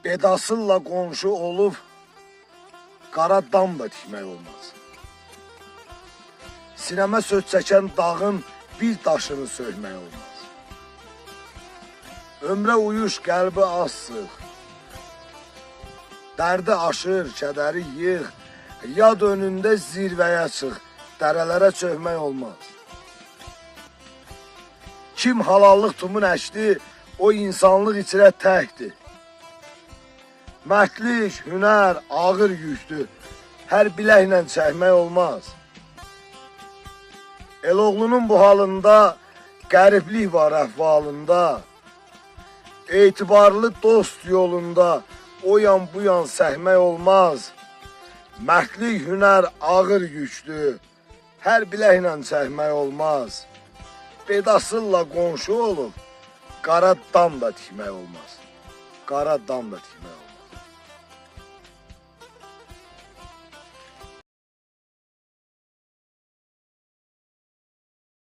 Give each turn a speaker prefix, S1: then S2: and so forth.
S1: Bedasılla qonşu olub, qara dam da tikmək olmaz. Sinəmə söz çəkən dağın bir daşını sökmək olmaz. Ömrə uyuş qəlbi az sıx, dərdi aşır, kədəri yığ, yad önündə zirvəyə çıx, dərələrə çökmək olmaz. Kim halallıq tumun əkdi, o insanlıq içrə təkdir. Mərdlik, hünər, ağır yüktür, hər biləklə çəkmək olmaz. Eloğlunun bu halında qəriblik var əhvalında, etibarlı dost yolunda o yan bu yan səhmək olmaz. Mərdlik, hünər, ağır yüktür, hər biləklə çəkmək olmaz. Bedasılla qonşu olub, qara dam da tikmək olmaz. Qara dam da tikmək olmaz.